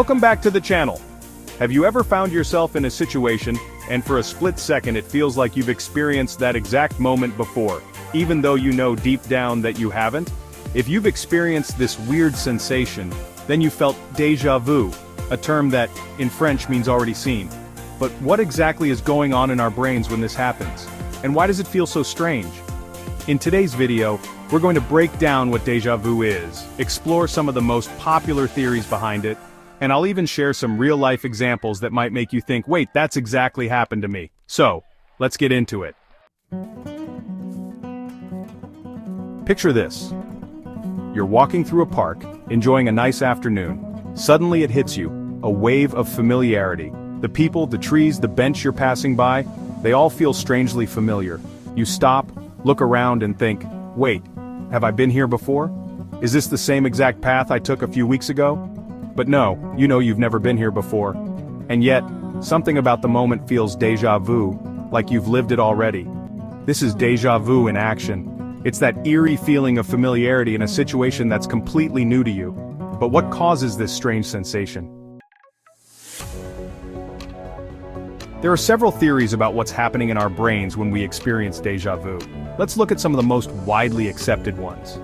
Welcome back to the channel. Have you ever found yourself in a situation, and for a split second it feels like you've experienced that exact moment before, even though you know deep down that you haven't? If you've experienced this weird sensation, then you felt deja vu, a term that, in French, means already seen. But what exactly is going on in our brains when this happens? And why does it feel so strange? In today's video, we're going to break down what deja vu is, explore some of the most popular theories behind it, and I'll even share some real-life examples that might make you think, wait, that's exactly happened to me. So, let's get into it. Picture this. You're walking through a park, enjoying a nice afternoon. Suddenly it hits you, a wave of familiarity. The people, the trees, the bench you're passing by, they all feel strangely familiar. You stop, look around and think, wait, have I been here before? Is this the same exact path I took a few weeks ago? But no, you know you've never been here before. And yet, something about the moment feels deja vu, like you've lived it already. This is deja vu in action. It's that eerie feeling of familiarity in a situation that's completely new to you. But what causes this strange sensation? There are several theories about what's happening in our brains when we experience deja vu. Let's look at some of the most widely accepted ones.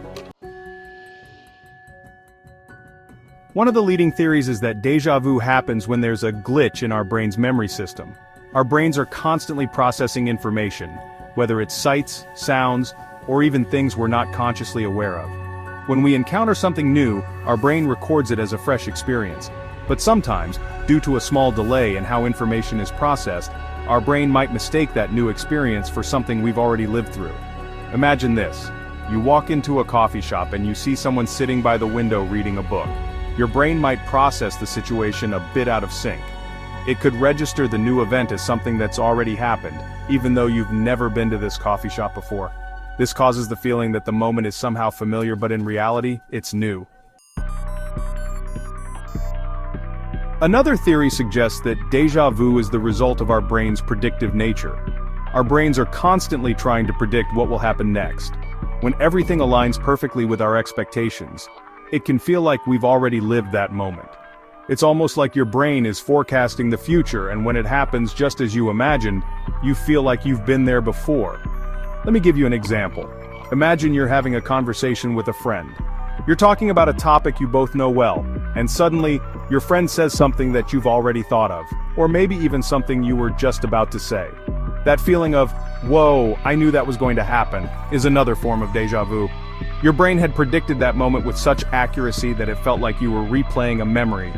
One of the leading theories is that deja vu happens when there's a glitch in our brain's memory system. Our brains are constantly processing information, whether it's sights, sounds, or even things we're not consciously aware of. When we encounter something new, our brain records it as a fresh experience. But sometimes, due to a small delay in how information is processed, our brain might mistake that new experience for something we've already lived through. Imagine this. You walk into a coffee shop and you see someone sitting by the window reading a book. Your brain might process the situation a bit out of sync. It could register the new event as something that's already happened, even though you've never been to this coffee shop before. This causes the feeling that the moment is somehow familiar, but in reality, it's new. Another theory suggests that deja vu is the result of our brain's predictive nature. Our brains are constantly trying to predict what will happen next. When everything aligns perfectly with our expectations, it can feel like we've already lived that moment. It's almost like your brain is forecasting the future, and when it happens just as you imagined, you feel like you've been there before. Let me give you an example. Imagine you're having a conversation with a friend. You're talking about a topic you both know well, and suddenly, your friend says something that you've already thought of, or maybe even something you were just about to say. That feeling of, whoa, I knew that was going to happen, is another form of deja vu. Your brain had predicted that moment with such accuracy that it felt like you were replaying a memory.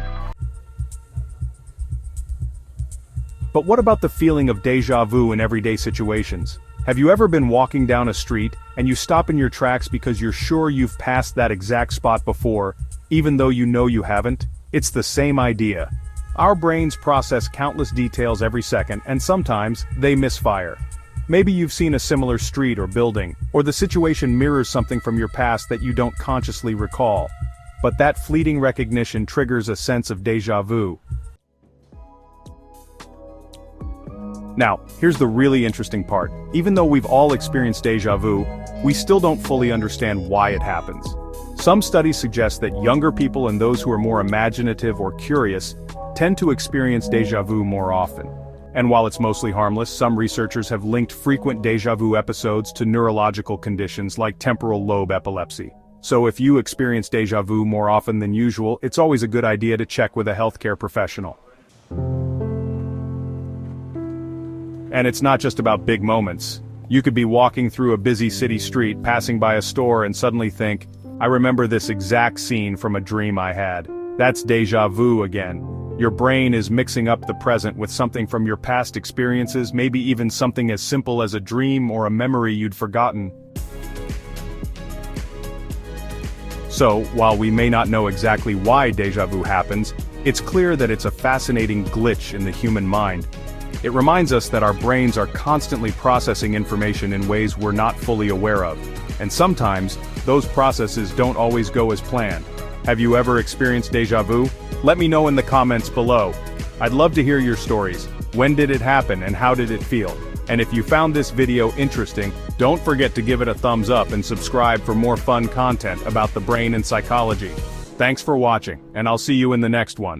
But what about the feeling of deja vu in everyday situations? Have you ever been walking down a street, and you stop in your tracks because you're sure you've passed that exact spot before, even though you know you haven't? It's the same idea. Our brains process countless details every second, and sometimes, they misfire. Maybe you've seen a similar street or building, or the situation mirrors something from your past that you don't consciously recall. But that fleeting recognition triggers a sense of deja vu. Now, here's the really interesting part. Even though we've all experienced deja vu, we still don't fully understand why it happens. Some studies suggest that younger people and those who are more imaginative or curious tend to experience deja vu more often. And while it's mostly harmless, some researchers have linked frequent deja vu episodes to neurological conditions like temporal lobe epilepsy. So if you experience deja vu more often than usual, it's always a good idea to check with a healthcare professional. And it's not just about big moments. You could be walking through a busy city street, passing by a store, and suddenly think, I remember this exact scene from a dream I had. That's deja vu again. Your brain is mixing up the present with something from your past experiences, maybe even something as simple as a dream or a memory you'd forgotten. So, while we may not know exactly why deja vu happens, it's clear that it's a fascinating glitch in the human mind. It reminds us that our brains are constantly processing information in ways we're not fully aware of. And sometimes, those processes don't always go as planned. Have you ever experienced deja vu? Let me know in the comments below. I'd love to hear your stories. When did it happen and how did it feel? And if you found this video interesting, don't forget to give it a thumbs up and subscribe for more fun content about the brain and psychology. Thanks for watching, and I'll see you in the next one.